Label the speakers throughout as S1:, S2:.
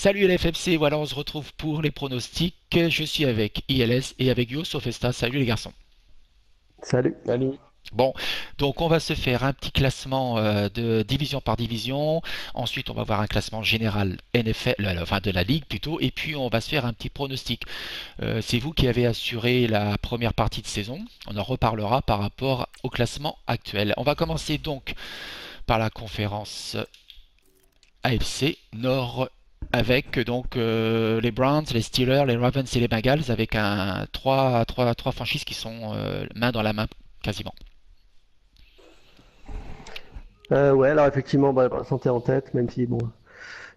S1: Salut LFMC, voilà, on se retrouve pour les pronostics. Je suis avec ILS et avec Yo Sofesta. Salut les garçons.
S2: Salut.
S3: Salut.
S1: Bon, donc on va se faire un petit classement de division par division. Ensuite, on va voir un classement général NFL, enfin de la ligue plutôt. Et puis, on va se faire un petit pronostic. C'est vous qui avez assuré la première partie de saison. On en reparlera par rapport au classement actuel. On va commencer donc par la conférence AFC Nord avec donc les Browns, les Steelers, les Ravens et les Bengals avec trois franchises qui sont main dans la main quasiment.
S2: Ouais, alors effectivement, bah, santé en tête, même si bon,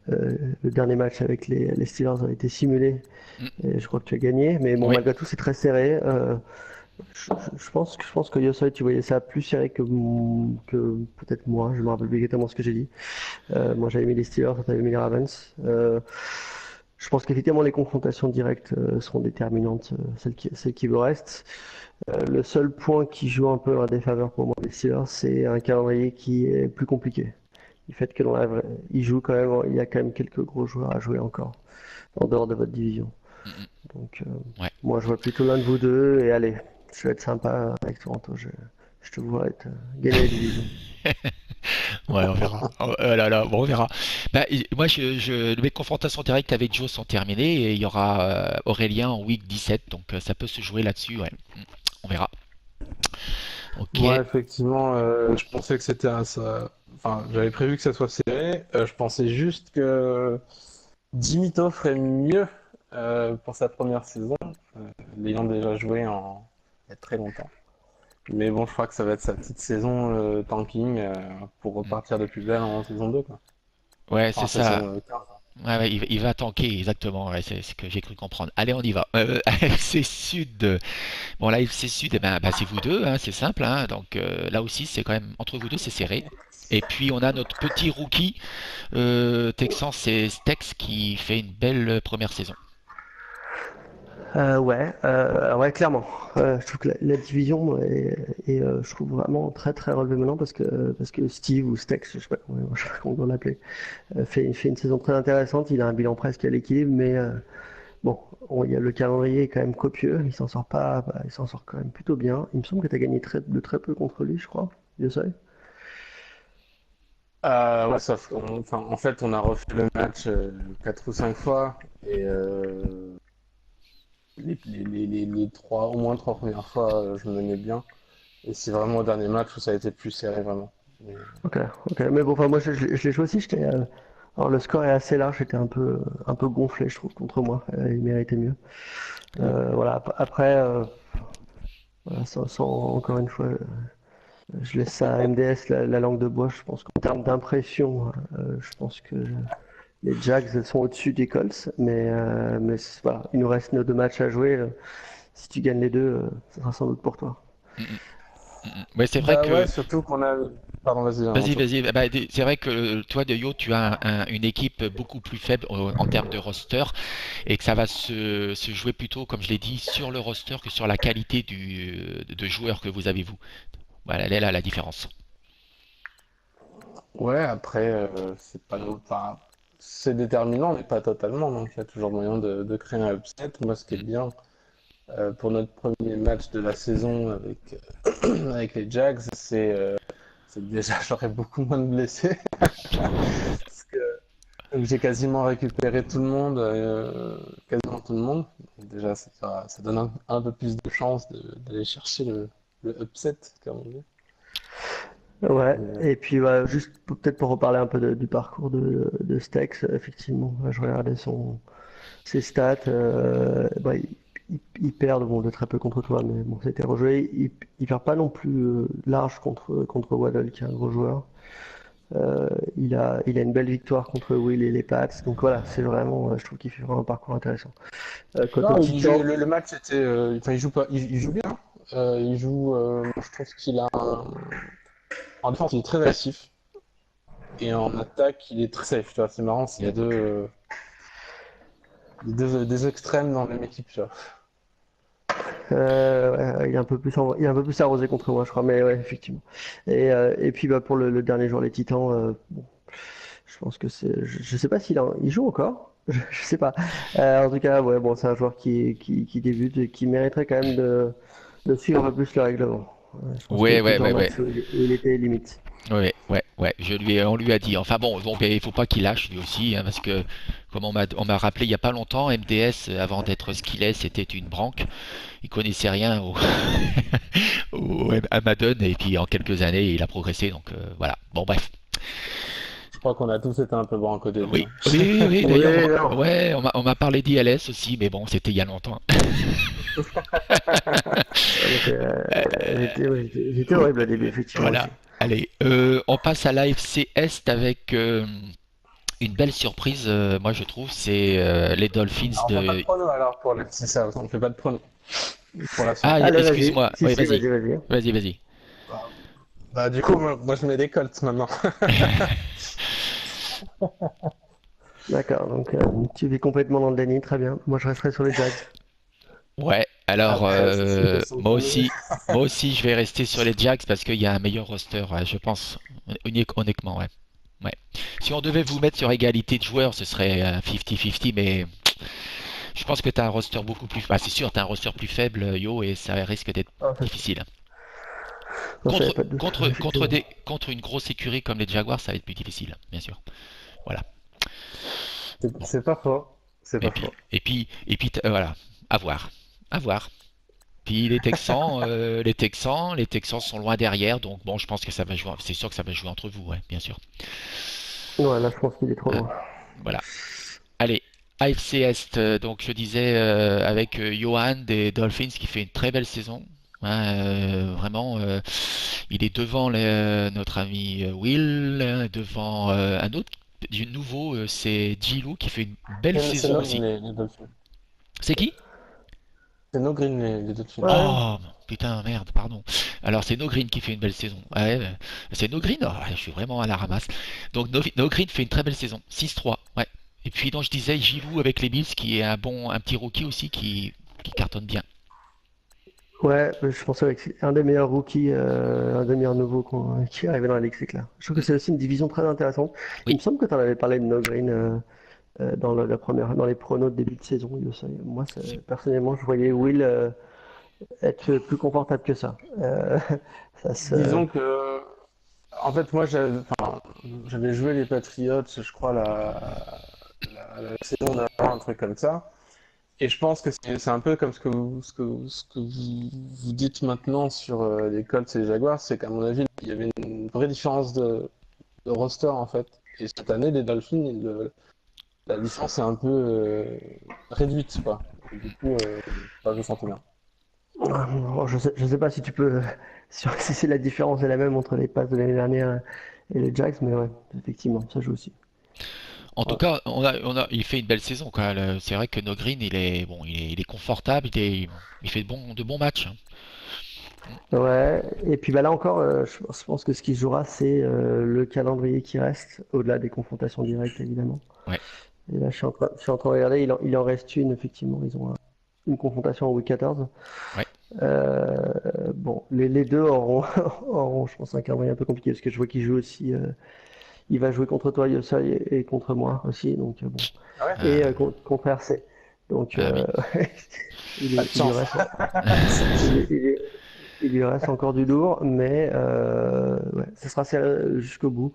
S2: le dernier match avec les Steelers a été simulé
S1: Mm,
S2: et je crois que tu as gagné. Mais bon,
S1: oui,
S2: malgré tout, c'est très serré. Je pense que Yosoy, tu voyais ça plus serré que peut-être moi. Je me rappelle plus exactement ce que j'ai dit. Moi, j'avais mis les Steelers, toi, t'avais mis les Ravens. Je pense qu'effectivement, les confrontations directes seront déterminantes, celles qui vous restent. Le seul point qui joue un peu en défaveur pour moi des Steelers, c'est un calendrier qui est plus compliqué. Du fait que il joue quand même, il y a quand même quelques gros joueurs à jouer encore en dehors de votre division.
S1: mm, mm,
S2: Donc,
S1: ouais.
S2: moi, je vois plutôt l'un de vous deux et allez, je vais être sympa avec Toronto. Je te vois gagner la division.
S1: Ouais, on verra. Oh, là là, bon, on verra. Bah, moi, mes confrontations directes avec Joe sont terminées et il y aura Aurélien en week 17, donc ça peut se jouer là-dessus. Ouais. Mm, on verra. Ok.
S3: Moi, effectivement, je pensais que c'était ça. Enfin, j'avais prévu que ça soit serré. Je pensais juste que Dimito ferait mieux pour sa première saison, l'ayant déjà joué il y a très longtemps. Mais bon, je crois que ça va être sa petite saison tanking pour
S1: Mm.
S3: repartir de plus belle en saison 2, quoi.
S1: Ouais, c'est
S3: Enfin,
S1: ça.
S3: saison 15.
S1: Ouais, ouais, il va tanker, exactement. Ouais, c'est ce que j'ai cru comprendre. Allez, on y va. AFC Sud. Bon, là, AFC Sud, eh ben, c'est vous deux, hein, c'est simple. Hein. Donc là aussi, c'est quand même entre vous deux, c'est serré. Et puis on a notre petit rookie Texan, c'est Stex qui fait une belle première saison.
S2: Ouais, clairement. Je trouve que la division est, je trouve vraiment très très relevée maintenant parce que Steve ou Stex, je sais pas comment on doit l'appeler, fait une saison très intéressante. Il a un bilan presque à l'équilibre, mais bon, le calendrier est quand même copieux. Il s'en sort pas, bah, il s'en sort quand même plutôt bien. Il me semble que tu as gagné de très peu contre lui, je crois. Je sais.
S3: Ouais, enfin, en fait, on a refait le match 4 ou 5 fois et au moins 3 premières fois, je menais bien. Et c'est vraiment au dernier match où ça a été le plus serré, vraiment. Mais,
S2: Ok, ok. Mais bon, enfin, moi, je l'ai joué aussi. Alors, le score est assez large. J'étais un peu gonflé, je trouve, contre moi. Il méritait mieux.
S3: ouais.
S2: Voilà. Après, voilà, encore une fois, je laisse ça à MDS, la langue de bois. Je pense qu'en termes d'impression, je pense que les Jags sont au-dessus des Colts. Mais voilà, il nous reste nos deux matchs à jouer. Si tu gagnes les deux, ça sera sans doute pour toi.
S1: Mm, mm, mm, mm. Ouais, c'est vrai
S3: Bah ouais,
S1: que.
S3: surtout qu'on a. Pardon, vas-y,
S1: Vas-y,
S3: Anto.
S1: vas-y. Bah, c'est vrai que toi, de Yo, tu as une équipe beaucoup plus faible en termes de roster et que ça va se jouer plutôt, comme je l'ai dit, sur le roster que sur la qualité de joueurs que vous avez, vous. Voilà, elle est là la différence.
S3: Ouais, après, c'est pas enfin, c'est déterminant, mais pas totalement. Donc, il y a toujours moyen de créer un upset. Moi, ce qui est
S1: Mm.
S3: bien pour notre premier match de la saison avec les Jags, c'est que déjà j'aurais beaucoup moins de blessés. Parce que j'ai quasiment récupéré tout le monde, quasiment tout le monde. Donc déjà, ça donne un peu plus de chance d'aller chercher le upset, comme on dit.
S2: Ouais,
S3: Mais,
S2: et puis bah, juste peut-être pour reparler un peu du parcours de Stex, effectivement, je regardais ses stats, bah, il perd bon, de très peu contre toi, mais bon, c'était rejoué. Il perd pas non plus large contre Waddle, qui est un gros joueur. Il a une belle victoire contre Will et les Pats, donc voilà, c'est vraiment, je trouve qu'il fait vraiment un parcours intéressant. Côté
S3: non,
S2: Titan,
S3: le match était, enfin, il joue pas, il joue bien. Je trouve qu'il a en défense, il est très agressif et en attaque, il est très safe. Tu vois, c'est marrant, il y a des extrêmes dans la même équipe. Tu vois.
S2: ouais, il est un peu plus arrosé contre moi, je crois, mais ouais, effectivement. Et puis bah, pour le dernier jour, les Titans, bon, je pense que je sais pas il joue encore. Je sais pas. En tout cas, ouais, bon, c'est un joueur qui débute et qui mériterait quand même de suivre un peu plus le règlement. Je pense qu'il y
S1: Ouais,
S2: a
S1: ouais,
S2: plusieurs
S1: ouais, ouais.
S2: matchs où il était limite.
S1: Ouais, ouais, ouais. On lui a dit. Enfin bon, ben, il faut pas qu'il lâche lui aussi, hein, parce que comme on m'a rappelé il y a pas longtemps, MDS avant d'être ce qu'il est, c'était une branque. Il connaissait rien à Madden et puis en quelques années il a progressé. Donc voilà. Bon bref.
S3: Je crois qu'on a tous été un peu brancos au début,
S1: Oui,
S3: hein.
S1: oui, oui. D'ailleurs,
S2: Oui, non.
S1: ouais, on m'a parlé d'ILS aussi, mais bon, c'était il y a longtemps.
S2: J'étais horrible au début, effectivement
S1: Voilà.
S2: aussi.
S1: Allez, on passe à l'AFC Est avec une belle surprise, moi je trouve, c'est les Dolphins
S3: Alors, on fait pas de
S1: de.
S3: prono alors pour le c'est ça, on fait pas de prono pour la
S1: Ah,
S3: suite.
S2: Allez, vas-y.
S1: excuse-moi.
S2: Si,
S1: Oui,
S2: si,
S1: vas-y.
S2: vas-y, vas-y.
S1: Vas-y, vas-y.
S3: Bah, du coup, moi, je mets des Colts maintenant.
S2: D'accord, donc tu vis complètement dans le déni, très bien. Moi, je resterai sur les Jags.
S1: Ouais, alors
S3: Après, c'est une question de prono.
S1: moi aussi, je vais rester sur les Jags parce qu'il y a un meilleur roster, ouais, je pense, honnêtement, ouais. Ouais. Si on devait vous mettre sur égalité de joueurs, ce serait 50-50, mais je pense que tu as un roster beaucoup plus. Bah, c'est sûr, tu as un roster plus faible, Yo, et ça risque d'être
S2: Ah,
S1: difficile.
S2: non, ça y a pas de doute, effectivement.
S1: Contre une grosse écurie comme les Jaguars, ça va être plus difficile, bien sûr. Voilà. Bon.
S3: C'est pas faux. C'est
S1: Et
S3: pas
S1: puis,
S3: faux.
S1: voilà, à voir. À voir. Puis les Texans sont loin derrière, donc bon, je pense que ça va jouer. C'est sûr que ça va jouer entre vous, ouais, bien sûr.
S2: Ouais, là, je pense qu'il est trop
S1: Hein,
S2: loin.
S1: voilà. Allez, AFC Est, donc je disais avec Johan des Dolphins qui fait une très belle saison. Hein, vraiment, il est devant notre ami Will, hein, devant un autre du nouveau, c'est Gilou qui fait une belle
S3: C'est
S1: saison
S3: no
S1: aussi.
S3: Green les Dolphins.
S1: C'est qui?
S3: C'est no Green les Dolphins.
S2: Ouais,
S1: Oh, putain, merde, pardon. Alors, c'est No Green qui fait une belle saison. Ouais, c'est No Green? Oh, je suis vraiment à la ramasse. Donc, No Green fait une très belle saison. 6-3, ouais. Et puis, donc, je disais, Gilou avec les Bills, qui est un petit rookie aussi, qui cartonne bien.
S2: ouais, je pense que c'est un des meilleurs rookies, un des meilleurs nouveaux qui est arrivé dans la ligue, c'est clair. Je trouve que
S1: Mm,
S2: c'est aussi une division très intéressante. Il
S1: oui,
S2: me semble que tu en avais parlé de No Green dans dans les pronos de début de saison. Moi,
S1: c'est-
S2: personnellement, je voyais Will être plus confortable que ça. Ça se...
S3: Disons que, en fait, j'avais joué les Patriots, je crois, la saison d'avant, un truc comme ça. Et je pense que c'est un peu comme ce que vous dites maintenant sur les Colts et les Jaguars, c'est qu'à mon avis, il y avait une vraie différence de roster en fait. Et cette année, les Dolphins, la différence est un peu réduite, quoi. Et du coup, je me sens bien.
S2: Bon, je sais pas si tu peux, si c'est la différence est la même entre les passes de l'année dernière et les Jags, mais ouais, effectivement, ça joue aussi.
S1: En tout
S3: Ouais.
S1: cas, il fait une belle saison, quoi. C'est vrai que No Green, il est confortable, il fait de bons matchs, hein.
S2: Ouais, et puis bah là encore, je pense que ce qui se jouera, c'est le calendrier qui reste, au-delà des confrontations directes, évidemment.
S1: Ouais,
S2: Et là, je suis en train de regarder, il en reste une, effectivement. Ils ont une confrontation en week 14.
S1: ouais.
S2: Euh, bon, les deux auront, auront, je pense, un calendrier un peu compliqué, parce que je vois qu'il joue aussi, il va jouer contre toi, Yossai, et contre moi aussi, donc bon.
S3: Ah ouais?
S2: Et
S1: Ah,
S2: contre RC. Donc,
S1: ah oui.
S3: Pas de
S2: il lui
S3: chance.
S2: reste, il lui reste encore du lourd, mais ouais, ça sera serré jusqu'au bout.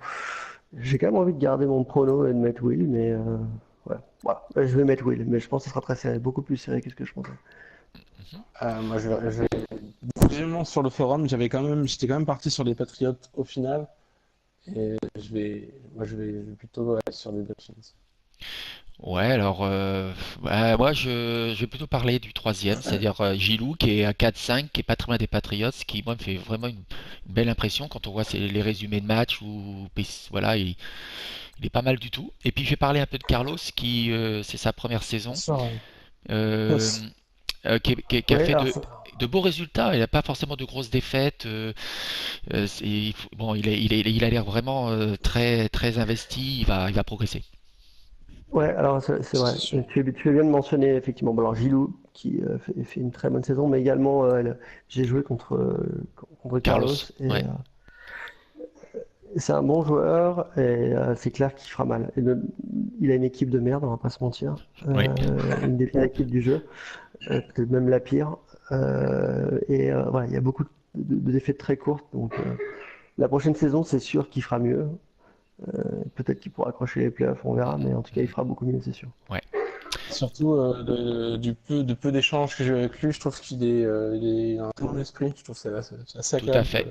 S2: J'ai quand même envie de garder mon prono et de mettre Will, mais ouais, voilà. Je vais mettre Will, mais je pense que ça sera très serré, beaucoup plus serré que ce que je pensais.
S3: Moi, visiblement, sur le forum, j'étais quand même parti sur les Patriots au final. Et je vais plutôt aller sur les Dolphins.
S1: Ouais, alors moi je vais plutôt parler du troisième, c'est-à-dire Gilou qui est à 4-5, qui est pas très loin des Patriots, qui moi me fait vraiment une belle impression quand on voit les résumés de match où voilà, il est pas mal du tout. Et puis je vais parler un peu de Carlos qui c'est sa première
S3: Bien
S1: saison,
S3: sûr,
S1: euh, qui a
S2: Ouais,
S1: fait
S2: alors
S1: de beaux résultats. Il n'a pas forcément de grosses défaites. Bon, il a l'air vraiment très très investi. Il va progresser.
S2: ouais, alors c'est vrai.
S3: c'est sûr.
S2: Tu fais bien de mentionner effectivement. Bon, alors Gilou qui fait une très bonne saison, mais également j'ai joué contre Carlos
S1: Carlos,
S2: et
S1: ouais.
S2: c'est un bon joueur et c'est clair qu'il fera mal. Il a une équipe de merde, on va pas se mentir.
S1: Oui,
S2: Une des pires équipes du jeu, peut-être même la pire. Voilà, il y a beaucoup de défaites très courtes, donc la prochaine saison, c'est sûr qu'il fera mieux. Peut-être qu'il pourra accrocher les playoffs, on verra, mais en tout cas, il fera beaucoup mieux, c'est sûr.
S1: ouais,
S3: Surtout du peu d'échanges que j'ai eu avec lui, je trouve il a un très bon esprit. Je trouve que c'est assez
S1: tout à
S3: agréable
S1: fait.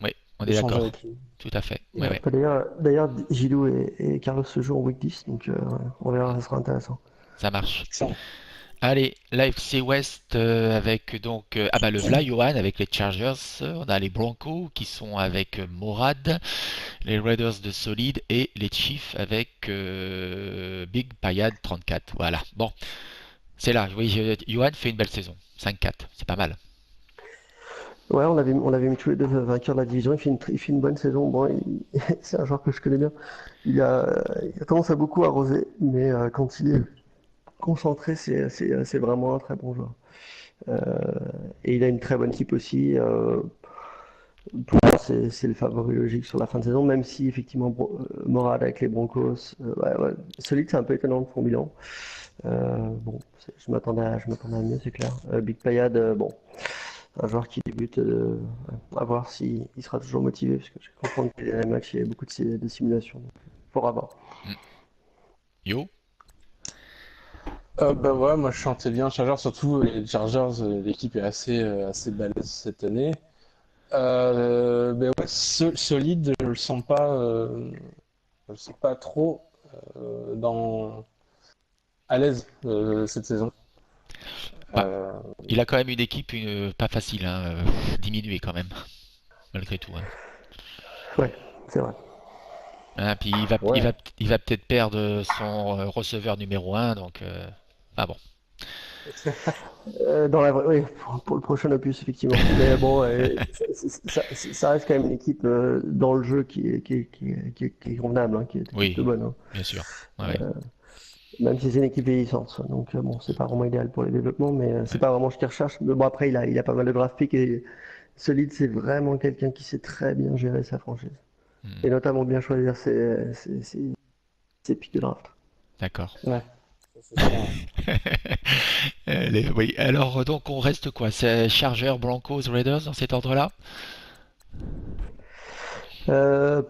S1: Oui, on est
S3: d'échanger
S1: d'accord.
S3: avec lui.
S1: Tout à fait.
S2: Et
S1: Ouais, ouais.
S2: d'ailleurs, Gilou et Carlos se jouent en week 10, donc on verra, ça sera intéressant.
S1: Ça marche.
S3: Excellent.
S1: Allez, l'AFC West avec donc ah bah le Vla Johan avec les Chargers, on a les Broncos qui sont avec Morad, les Raiders de Solid et les Chiefs avec Big Payad 34. Voilà. Bon, c'est là. Oui, Johan fait une belle saison. 5-4, c'est pas mal.
S2: Ouais, on avait mis tous les deux vainqueurs de la division. Il fait une bonne saison. Bon, c'est un joueur que je connais bien. Il a tendance à beaucoup arroser, mais quand il est concentré, c'est vraiment un très bon joueur. Euh, et il a une très bonne équipe aussi. Pour moi, c'est le favori logique sur la fin de saison, même si effectivement Morad avec les Broncos, ouais. Solide, c'est un peu étonnant de son bilan. Bon, je m'attendais à mieux, c'est clair. Big Payad, bon, un joueur qui débute, à voir s'il sera toujours motivé, parce que je comprends que les matchs, il y a beaucoup de simulations. Donc, faudra voir.
S1: Hmm. Yo?
S3: Bah ouais, moi je chantais bien Chargers, surtout les Chargers, l'équipe est assez balèze cette année. Mais ouais, solide, je le sens pas trop à l'aise cette saison.
S1: Bah,
S3: Euh,
S1: il a quand même une équipe pas facile, hein, diminuée quand même, malgré tout, hein.
S2: Ouais, c'est vrai.
S1: Hein, puis
S3: ouais.
S1: il va peut-être perdre son receveur numéro un, donc ah bon.
S2: Oui, pour le prochain opus, effectivement. Mais bon, ça reste quand même une équipe dans le jeu qui est convenable, hein, qui est plutôt
S1: Oui,
S2: bonne, hein.
S1: bien sûr. Ouais, ouais,
S2: Même si c'est une équipe vieillissante. Donc bon, c'est pas vraiment idéal pour les développements, mais c'est
S1: ouais.
S2: pas vraiment ce qu'ils recherchent. Mais bon, après, il a pas mal de draft picks et Solide, c'est vraiment quelqu'un qui sait très bien gérer sa franchise.
S1: Hmm,
S2: Et notamment bien choisir ses picks de draft.
S1: d'accord.
S3: Ouais, c'est sûr, ouais.
S1: Oui, alors donc on reste quoi? C'est Chargers, Broncos, Raiders dans cet ordre-là?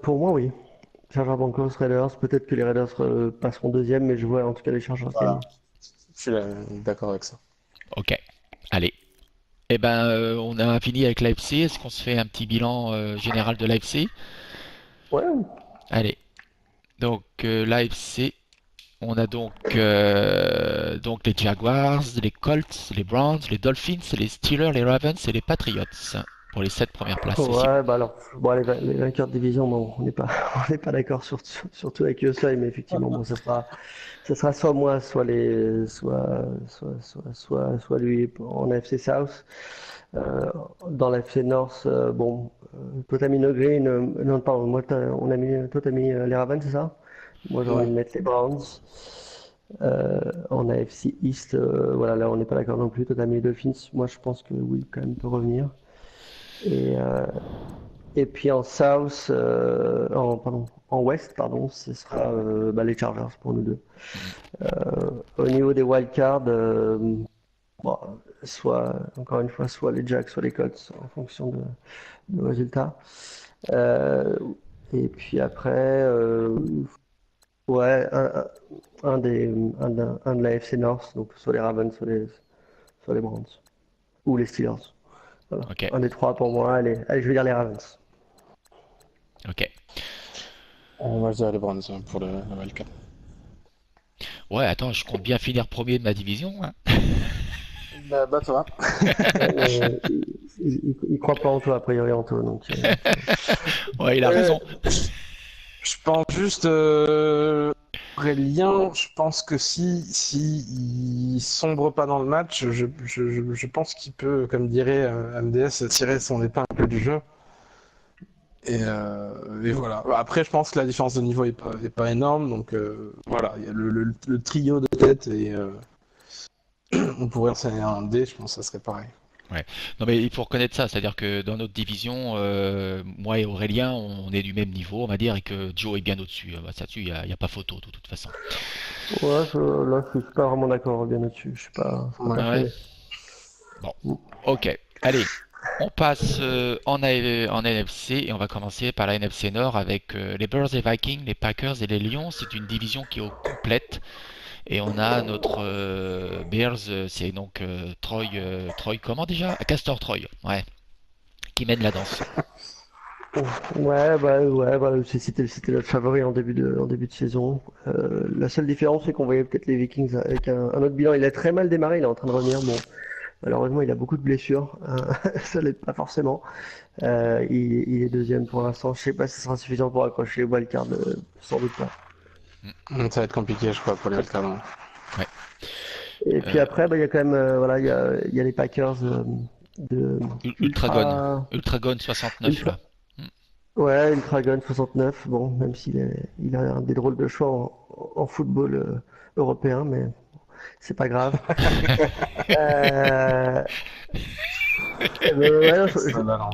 S2: Pour moi, oui. Chargers Broncos, Raiders. Peut-être que les Raiders passeront deuxième, mais je vois en tout cas les Chargers
S3: Voilà,
S2: gagner.
S3: je suis d'accord avec ça.
S1: Ok, allez. Eh ben, on a fini avec l'AFC. Est-ce qu'on se fait un petit bilan général de l'AFC?
S2: Ouais,
S1: Allez. Donc l'AFC, on a donc les Jaguars, les Colts, les Browns, les Dolphins, les Steelers, les Ravens et les Patriots pour les 7 premières places ici.
S2: ouais, bah alors, bon, les vainqueurs de division, bon, on n'est pas, on n'est pas d'accord surtout avec USI, mais effectivement, bon, ça sera soit moi, soit lui en AFC South. Dans l'AFC North, bon, toi t'as mis No Green, non, pardon, toi t'as mis les Ravens, c'est ça? Moi j'ai envie
S3: Ouais.
S2: de mettre les Browns. En AFC East, voilà, là on n'est pas d'accord non plus. Toi t'as mis les Dolphins. Moi je pense que Will quand même peut revenir. Et, euh, et puis en South, en West, pardon, ce sera les Chargers pour nous deux.
S1: Mhm.
S2: Au niveau des wildcards, bon, encore une fois, soit les Jacks, soit les Colts, en fonction du résultat. Euh, et puis après, ouais, un de la FC North, donc soit les Ravens, soit les Browns. Ou les Steelers. Voilà.
S1: Ok,
S2: Un des trois pour moi. Allez, je vais dire les Ravens.
S1: ok.
S3: Moi je dirais les Browns pour le wildcard.
S1: Ouais, attends, je compte bien finir premier de ma division, hein.
S3: Bah toi.
S2: Ouais, mais il croit pas en toi, a priori, en toi. Donc,
S1: Ouais, il a
S3: Ouais,
S1: raison.
S3: je pense juste Aurélien, je pense que si il sombre pas dans le match, je pense qu'il peut, comme dirait MDS, tirer son épingle du jeu. Et voilà. Après, je pense que la différence de niveau est pas énorme, donc voilà, il y a le trio de tête et on pourrait enseigner un dé, je pense que ça serait pareil.
S1: Ouais. Non mais il faut reconnaître ça, c'est-à-dire que dans notre division, moi et Aurélien, on est du même niveau, on va dire, et que Joe est bien au-dessus. Bah, ça dessus, il y a pas photo de toute façon.
S2: Ouais, là, je suis pas vraiment d'accord bien là-dessus. Je suis pas
S3: Ouais.
S1: Ah ouais.
S2: passionné.
S1: Bon, ok. Allez, on passe en NFC et on va commencer par la NFC Nord avec les Bears et Vikings, les Packers et les Lions. C'est une division qui est au complète. Et on a notre Bears, c'est donc Troy, comment déjà? Castor Troy, ouais, qui mène la danse.
S2: Ouais, bah, c'était notre favori en début de saison. La seule différence, c'est qu'on voyait peut-être les Vikings avec un autre bilan. Il a très mal démarré, il est en train de revenir. Bon, malheureusement, il a beaucoup de blessures. Ça l'aide pas forcément. Il est deuxième pour l'instant. Je sais pas si ce sera suffisant pour accrocher les wildcards, sans doute pas.
S3: Ça va être compliqué, je crois, pour les Wildcards.
S1: Ouais.
S2: Et puis
S1: Euh,
S2: après, bah, il y a quand même, voilà, il y a les Packers de
S1: Ultragon,
S2: ultra,
S1: Ultragon 69
S2: ultra,
S1: là. Hmm.
S2: ouais, Ultragon 69. Bon, même il a un des drôles de choix en football européen, mais c'est pas grave. Euh, ouais, non,
S3: Ça balance.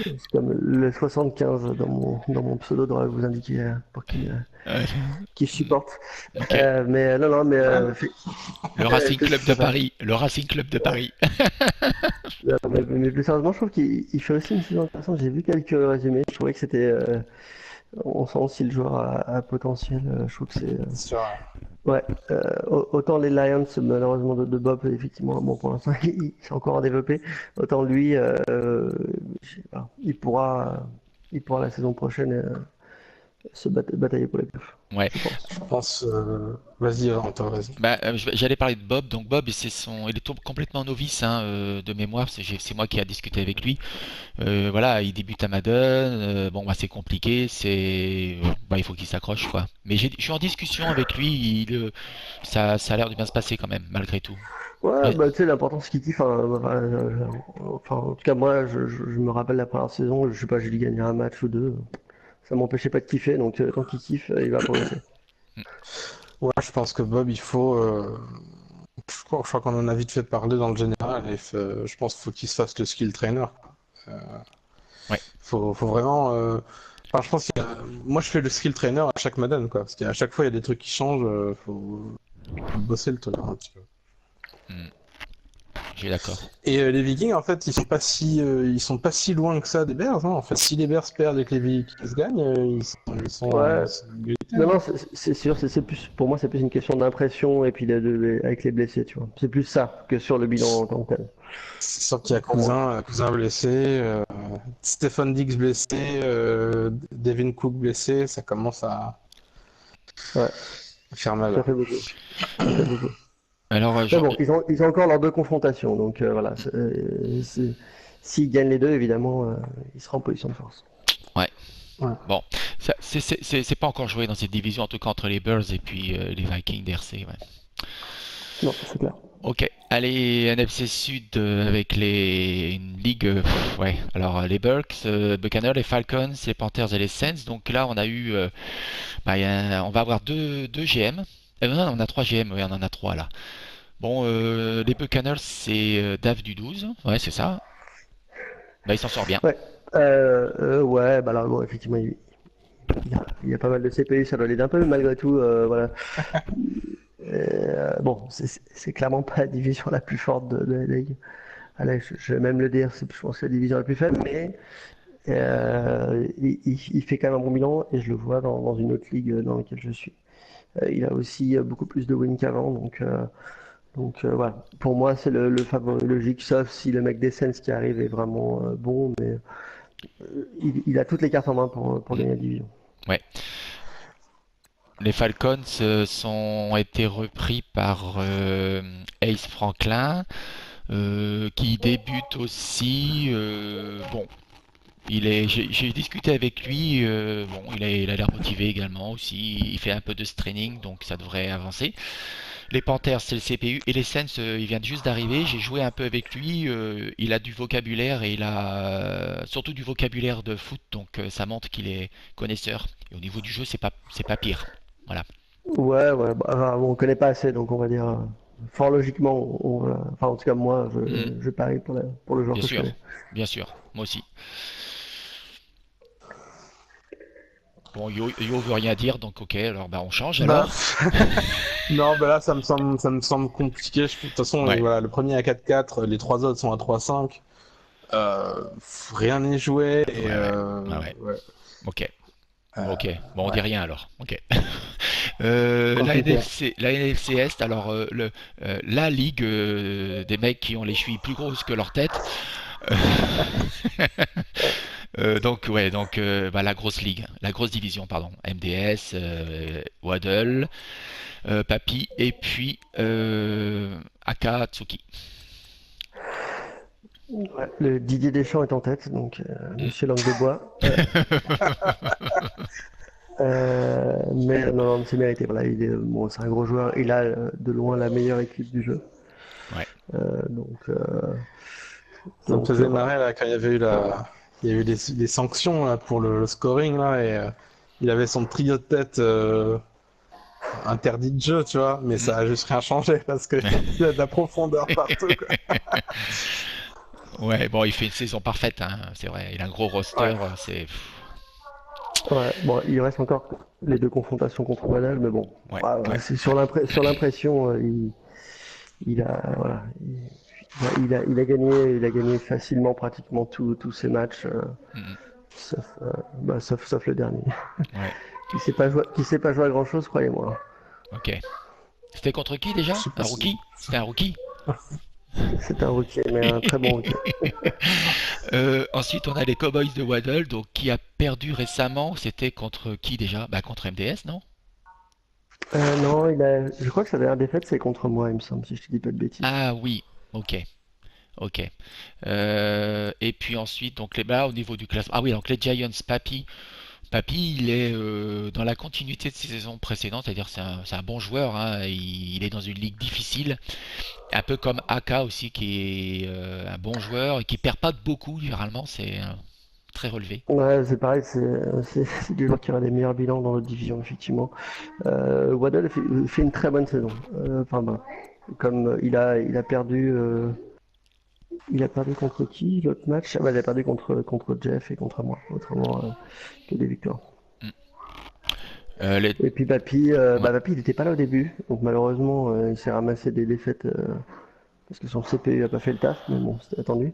S2: c'est comme le 75 dans mon pseudo devrait vous indiquer pour
S1: Euh,
S2: qui je supporte.
S1: ok.
S2: Mais non, non, mais
S3: Ouais,
S1: Le Racing Club de
S2: c'est ça.
S1: Paris, le Racing Club de Paris.
S2: Mais plus sérieusement, je trouve qu'il fait aussi une saison intéressante. J'ai vu quelques résumés. Je trouvais que on sent aussi le joueur à potentiel. Je trouve que c'est,
S3: c'est sûr.
S2: ouais. Autant les Lions, malheureusement de Bob, effectivement, bon pour l'instant, c'est encore à développer. Autant lui, je sais pas, il pourra la saison prochaine se batailler pour les playoffs,
S1: Ouais.
S2: je pense.
S3: Je pense. Vas-y, avant toi, vas-y.
S1: Bah, j'allais parler de Bob. Donc Bob, il est complètement novice hein, de mémoire. C'est moi qui a discuté avec lui. Voilà, il débute à Madden. Bon, bah, c'est compliqué. Bah, il faut qu'il s'accroche, quoi. Mais je suis en discussion avec lui. Ça a l'air de bien se passer quand même, malgré tout.
S2: Ouais,
S1: Ouais.
S2: bah tu sais, l'importance qu'il kiffe, enfin, en tout cas, moi, je me rappelle la première saison, je sais pas, j'ai dû gagner un match ou deux. Ça m'empêchait pas de kiffer, donc tant qu'il kiffe, il va progresser.
S3: Ouais, je pense que Bob, il faut. Je crois qu'on en a vite fait parler dans le général. Je pense qu'il faut qu'il se fasse le skill trainer. Euh,
S1: Ouais.
S3: faut vraiment. Enfin, je pense moi, je fais le skill trainer à chaque Madden, quoi. Parce qu'à chaque fois, il y a des trucs qui changent. Faut bosser le truc un petit peu.
S1: Hmm, je suis d'accord.
S3: Et les Vikings, en fait, ils sont pas si loin que ça des Bears, hein. En fait, si les Bears perdent et que les Vikings gagnent,
S2: Ouais,
S3: ils sont en égalité,
S2: non,
S3: hein.
S2: non, c'est sûr, c'est plus, pour moi, c'est plus une question d'impression et puis avec les blessés, tu vois. C'est plus ça que sur le bilan en tant que tel,
S3: C'est sûr qu'il y a
S2: pour moi.
S3: Cousin blessé, Stephen Diggs blessé, Devin Cook blessé, ça commence à
S2: Ouais,
S3: faire mal.
S2: ça fait beaucoup. Ça fait beaucoup.
S1: Alors,
S2: Mais bon, ils ont encore leurs deux confrontations, donc voilà. S'ils gagnent les deux, évidemment, ils seront en position de force.
S1: ouais.
S3: Ouais.
S1: Bon, c'est pas encore joué dans cette division, en tout cas entre les Bears et puis les Vikings d'RC. Ouais.
S2: Non, c'est clair.
S1: Ok, allez, NFC Sud avec une ligue. Ouais, alors les Bucks, Buccaneers, les Falcons, les Panthers et les Saints. Donc là, on a eu. Bah, on va avoir deux GM. Non, on a trois GM, ouais, on en a trois là. Bon, les Buccaneers, c'est Dave du 12. Ouais, c'est ça. Bah, il s'en sort bien.
S2: Ouais. Ouais, bah là, bon, effectivement, il y a pas mal de CPU, ça doit l'aider un peu, mais malgré tout, voilà. Bon, c'est clairement pas la division la plus forte de la ligue. Allez, je vais même le dire, je pense que c'est la division la plus faible, mais il fait quand même un bon bilan et je le vois dans une autre ligue dans laquelle je suis. Il a aussi beaucoup plus de wins qu'avant, donc voilà. Pour moi, c'est le favori logique, sauf si le mec des Saints qui arrive est vraiment bon, mais il a toutes les cartes en main pour
S1: Mm,
S2: gagner la division.
S1: ouais. Les Falcons ont été repris par Ace Franklin, qui débute aussi. Bon, j'ai discuté avec lui. Bon, il a l'air motivé également aussi. Il fait un peu de training, donc ça devrait avancer. Les Panthers, c'est le CPU. Et les Saints, il vient juste d'arriver. J'ai joué un peu avec lui. Il a du vocabulaire et il a surtout du vocabulaire de foot, donc ça montre qu'il est connaisseur. Et au niveau du jeu, c'est pas pire. Voilà.
S2: Ouais, ouais, bah, on connaît pas assez, donc on va dire. fort logiquement, enfin en tout cas moi,
S1: Mhm.
S2: je parie pour le joueur
S1: Bien
S2: que je
S1: sûr,
S2: connais.
S1: bien sûr, moi aussi. Bon, Yo veut rien dire, donc ok, alors bah on change
S3: Bah,
S1: alors.
S3: non, bah là, ça me semble compliqué. De toute façon,
S1: Ouais,
S3: voilà, le premier à 4-4, les trois autres sont à 3-5. Rien n'est joué et
S1: ouais, ouais, ouais, ouais.
S3: ouais,
S1: Ok, bon, ok,
S3: euh,
S1: bon on dit
S3: ouais,
S1: rien alors. Ok.
S3: compliqué.
S1: La NFC Est, alors la ligue des mecs qui ont les chevilles plus grosses que leur tête. Euh, donc ouais, donc bah, la grosse ligue, la grosse division, pardon. MDS, Waddle, Papi et puis Akatsuki.
S2: Ouais, le Didier Deschamps est en tête, donc
S1: Mm.
S2: Monsieur Langue de Bois. Mais non, non, c'est mérité. Voilà, bon, c'est un gros joueur. Il a de loin la meilleure équipe du jeu.
S1: Ouais.
S2: Euh, donc, euh,
S3: Ça me faisait
S2: voilà.
S3: marrer là quand il y a eu les sanctions là, pour le scoring là et il avait son trio de tête interdit de jeu, tu vois, mais
S1: Mm.
S3: ça a juste rien changé parce que il a de la profondeur partout, quoi.
S1: Ouais, bon, il fait une saison parfaite, hein, c'est vrai. Il a un gros roster,
S3: Ouais.
S1: c'est.
S2: Ouais, bon, il reste encore les deux confrontations contre Wanel, mais bon,
S1: Ouais,
S2: ouais, ouais,
S1: ouais.
S2: c'est sur l'impression, il a, voilà, il a gagné facilement pratiquement tous ses matchs,
S1: Mm,
S2: sauf le dernier.
S1: ouais,
S2: Qui sait pas jouer à grand chose, croyez-moi.
S1: ok. C'était contre qui
S3: Je
S1: déjà?
S3: sais
S1: Un
S3: pas si.
S1: rookie? C'était un rookie?
S2: C'est un rookie, mais un très bon rookie.
S1: Ensuite, on a les Cowboys de Waddle, donc qui a perdu récemment. C'était contre qui déjà? Bah contre MDS, non?
S2: Non, je crois que sa dernière défaite, c'est contre moi, il me semble, si je te dis pas de bêtises.
S1: Ah oui, ok, ok. Et puis ensuite, donc au niveau du classement. Ah oui, donc les Giants, Papi, il est dans la continuité de ses saisons précédentes, c'est-à-dire c'est un bon joueur, hein, il est dans une ligue difficile, un peu comme Aka aussi, qui est un bon joueur et qui perd pas beaucoup, généralement, c'est très relevé.
S2: Ouais, c'est pareil, c'est des joueurs qui auraient des meilleurs bilans dans notre division, effectivement. Waddle fait une très bonne saison. Enfin ben, comme il a perdu contre qui l'autre match? Ah bah, il a perdu contre Jeff et contre moi, autrement que des victoires.
S1: Mm. Les...
S2: Et puis
S1: Ouais.
S2: Papi, il n'était pas là au début, donc malheureusement, il s'est ramassé des défaites parce que son CPU a pas fait le taf, mais bon, c'était attendu.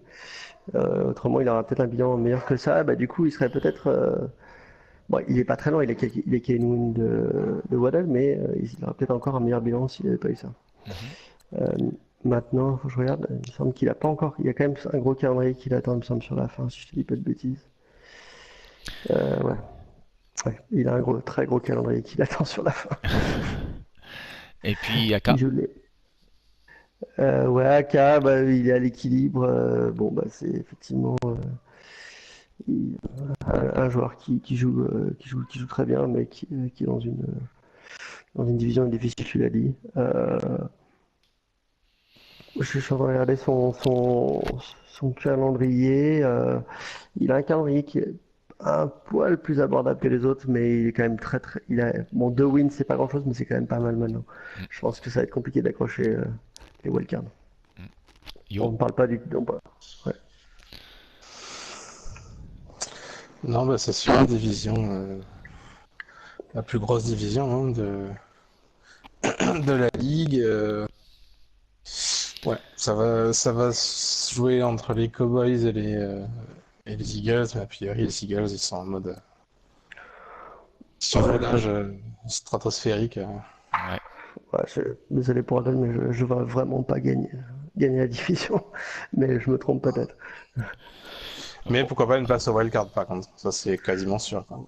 S2: Autrement, il aura peut-être un bilan meilleur que ça. Bah, du coup, il serait peut-être. Bon, il est pas très loin, il est Kenwin de Waddle, mais il aura peut-être encore un meilleur bilan s'il n'avait pas eu ça.
S1: Mhm.
S2: Euh, Maintenant, faut que je regarde. Il me semble qu'il a pas encore. Il y a quand même un gros calendrier qu'il attend, il me semble, sur la fin, si je te dis pas de bêtises. Ouais. Ouais. Il a un très gros calendrier qu'il attend sur la fin.
S1: Et puis
S2: Il
S1: Aka.
S2: joue les. Ouais, Aka, bah, il est à l'équilibre. Bon, bah, c'est effectivement un joueur qui joue très bien, mais qui est dans une division difficile, tu l'as dit. Je suis en train de regarder son calendrier. Il a un calendrier qui est un poil plus abordable que les autres, mais il est quand même très. Bon, 2 wins, c'est pas grand-chose, mais c'est quand même pas mal maintenant.
S1: Mm.
S2: Je pense que ça va être compliqué d'accrocher les wildcards.
S1: Mm.
S2: On
S1: Yo.
S2: ne parle pas du tout. Ouais.
S3: Non, bah c'est sûr, la division, la plus grosse division hein, de la ligue. Ouais, ça va se jouer entre les Cowboys et les Eagles, mais a priori les Eagles ils sont en mode survolage stratosphérique.
S1: Ouais.
S2: Ouais, désolé pour Adel, mais je vais vraiment pas gagner la division. Mais je me trompe peut-être.
S3: Mais pourquoi pas une place au wildcard par contre, ça c'est quasiment sûr, quoi.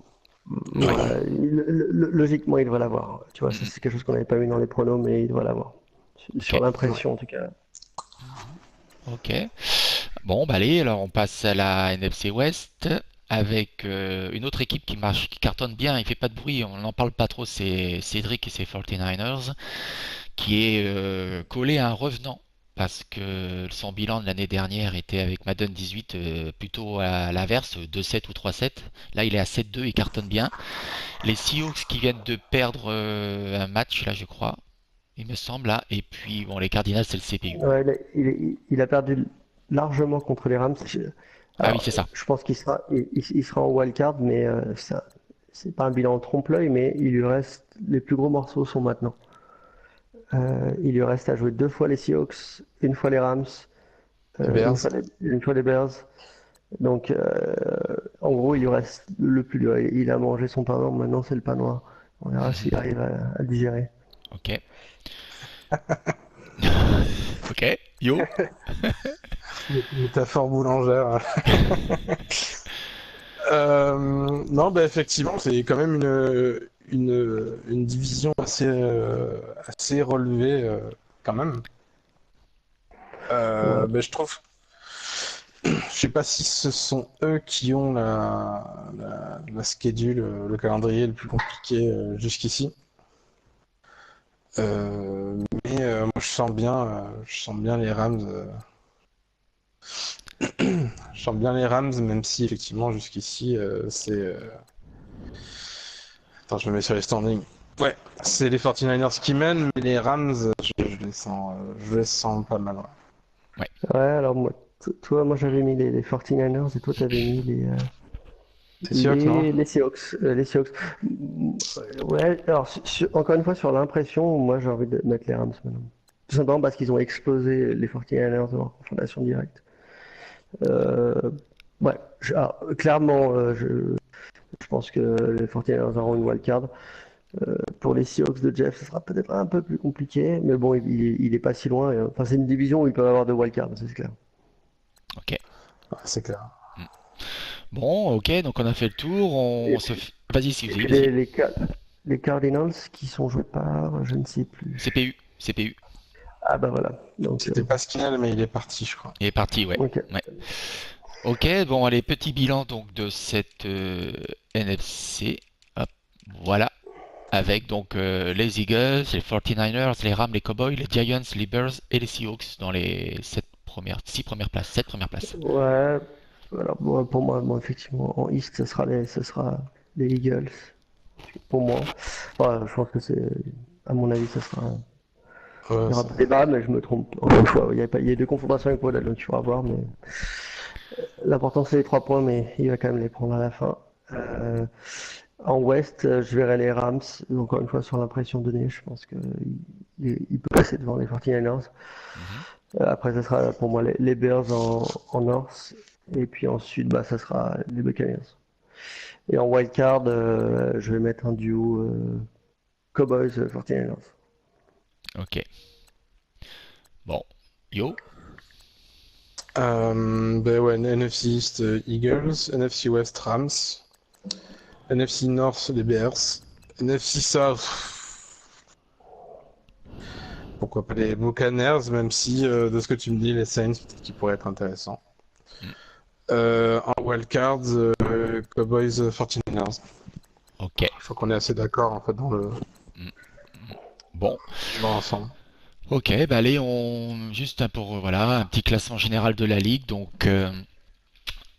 S1: Ouais.
S2: Ouais, logiquement, il devrait l'avoir. Tu vois,
S1: Mm,
S2: ça
S1: mm.
S2: c'est quelque chose qu'on n'avait pas vu dans les pronos, mais il devrait l'avoir. Sur
S1: Ok.
S3: Ouais.
S2: l'impression, en tout cas.
S1: Ok. Bon, bah allez, alors on passe à la NFC West avec une autre équipe qui marche, qui cartonne bien, il fait pas de bruit, on n'en parle pas trop, c'est Cédric et ses 49ers, qui est collé à un revenant. Parce que son bilan de l'année dernière était avec Madden 18 plutôt à l'inverse, 2-7 ou 3-7. Là, il est à 7-2, il cartonne bien. Les Seahawks qui viennent de perdre un match, là, je crois. il me semble là. Et puis bon, les Cardinals, c'est le CPU.
S2: Ouais, il a perdu largement contre les Rams.
S1: Ah oui,
S2: Alors,
S1: c'est ça.
S2: je pense il sera en wildcard, mais c'est pas un bilan trompe-l'œil, mais il lui reste les plus gros morceaux sont maintenant. Il lui reste à jouer 2 fois les Seahawks, 1 fois les Rams,
S3: Bears.
S2: une fois les Bears. Donc, en gros, il lui reste le plus dur. Il a mangé son pain noir, maintenant c'est le pain noir. On verra s'il arrive à le digérer.
S1: Ok. Ok. Yo.
S3: Métaphore boulangère. Non, bah effectivement, c'est quand même une division assez relevée, quand même.
S2: Ouais.
S3: Bah, je trouve, je sais pas si ce sont eux qui ont la schedule, le calendrier le plus compliqué jusqu'ici. Moi, je sens bien les Rams. Je sens bien les Rams, même si effectivement jusqu'ici Attends, je me mets sur les standings. Ouais, c'est les 49ers qui mènent, mais les Rams, je les sens pas mal. Ouais.
S1: Ouais.
S2: Ouais, alors moi j'avais mis les 49ers et toi t'avais mis
S3: C'est sûr que non?
S2: les Seahawks. Les Seahawks. Ouais, alors encore une fois sur l'impression, moi j'ai envie de mettre les Rams maintenant. Tout simplement parce qu'ils ont explosé les 49ers de leur confrontation directe. Euh, ouais, alors, clairement, je pense que les 49ers auront une wildcard. Pour les Seahawks de Jeff, ce sera peut-être un peu plus compliqué, mais bon, il est pas si loin. Enfin, c'est une division où ils peuvent avoir de wildcards, c'est clair.
S1: Ok.
S3: Ouais, c'est clair.
S1: Hmm. Bon, ok, donc on a fait le tour.
S2: Et
S1: Vas-y,
S2: Et
S1: Suzy,
S2: puis
S1: vas-y.
S2: les Cardinals qui sont joués par, je ne sais plus.
S1: CPU, CPU.
S2: Ah bah voilà. Donc,
S3: C'était Pascal, mais il est parti, je crois.
S1: Il est parti, ouais.
S2: ok.
S1: Ouais. Ok, bon, allez, petit bilan donc de cette NFC. Hop, voilà. Avec donc les Eagles, les 49ers, les Rams, les Cowboys, les Giants, les Bears et les Seahawks dans les 6 premières places, 7 premières places.
S2: Ouais. Alors pour moi, bon, effectivement, en East, ce sera les Eagles. Pour moi. Ouais, je pense que à mon avis, ça sera. Il
S3: Ouais,
S2: y aura pas de débat, mais je me trompe. Encore une fois, il y a deux confrontations avec Podal, donc tu vas voir. Mais l'important c'est les 3 points, mais il va quand même les prendre à la fin. En West, je verrai les Rams, encore une fois sur l'impression donnée, je pense qu'il peut passer devant les 49ers.
S1: Mhm.
S2: Après, ça sera pour moi les Bears en North, et puis ensuite, bah, ça sera les Buccaneers. Et en wildcard, je vais mettre un duo Cowboys 49ers.
S1: Ok. Bon. Yo.
S3: Ben ouais, NFC East, Eagles, NFC West, Rams, NFC North, les Bears, NFC South, pourquoi pas les Buccaneers, même si, de ce que tu me dis, les Saints, peut-être qu'ils pourraient être intéressants.
S1: Mm.
S3: En wildcard, Cowboys 49ers.
S1: Ok.
S3: Je crois qu'on est assez d'accord en fait
S1: Mm. Bon.
S3: dans l'ensemble.
S1: Ok, bah allez, juste pour voilà un petit classement général de la ligue. Donc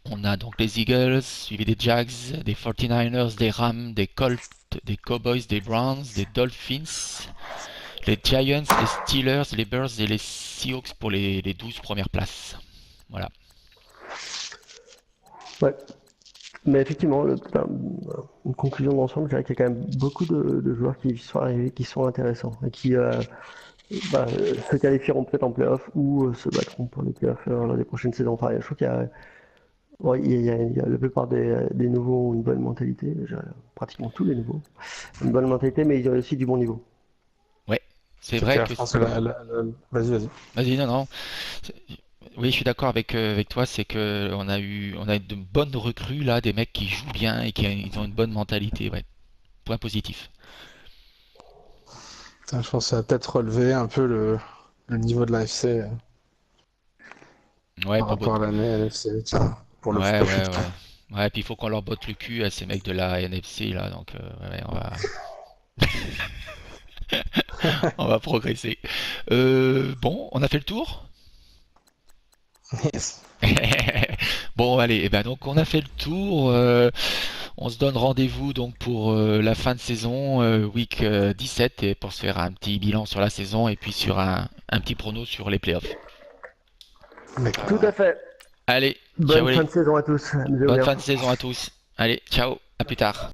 S1: on a donc les Eagles, suivi des Jags, des 49ers, des Rams, des Colts, des Cowboys, des Browns, des Dolphins, les Giants, les Steelers, les Bears et les Seahawks pour les 12 premières places. Voilà.
S2: Ouais. Mais effectivement, une conclusion d'ensemble, je dirais qu'il y a quand même beaucoup de joueurs qui sont arrivés, qui sont intéressants et qui se qualifieront peut-être en playoff ou se battront pour les playoffs lors des prochaines saisons. Enfin, je trouve qu'il y a, ouais, il y a la plupart des nouveaux ont une bonne mentalité, je dirais pratiquement tous les nouveaux, une bonne mentalité, mais ils ont aussi du bon niveau.
S1: Ouais, c'est
S3: C'est
S1: vrai
S3: clair,
S1: que.
S3: je pense que Vas-y, vas-y.
S1: Vas-y, non, non. Oui, je suis d'accord avec toi, c'est que on a de bonnes recrues là, des mecs qui jouent bien et ils ont une bonne mentalité, ouais. Point positif.
S3: Putain, je pense que ça va peut-être relever un peu le niveau de l'AFC
S1: Ouais,
S3: par
S1: pour
S3: rapport à l'année NFC, tiens, pour
S1: Ouais,
S3: le
S1: ouais,
S3: futur.
S1: ouais. Ouais, puis il faut qu'on leur botte le cul à ces mecs de la NFC là, donc ouais, on va progresser. Bon, on a fait le tour?
S3: Yes.
S1: Bon, allez, et ben donc on a fait le tour. On se donne rendez-vous donc pour la fin de saison, week 17, et pour se faire un petit bilan sur la saison et puis sur un petit prono sur les playoffs.
S2: Tout à fait.
S1: Allez, ciao
S2: Bonne fin
S1: les.
S2: de saison à tous. Amusez-vous
S1: Bonne
S2: bien.
S1: fin de saison à tous. Allez, ciao, à plus tard.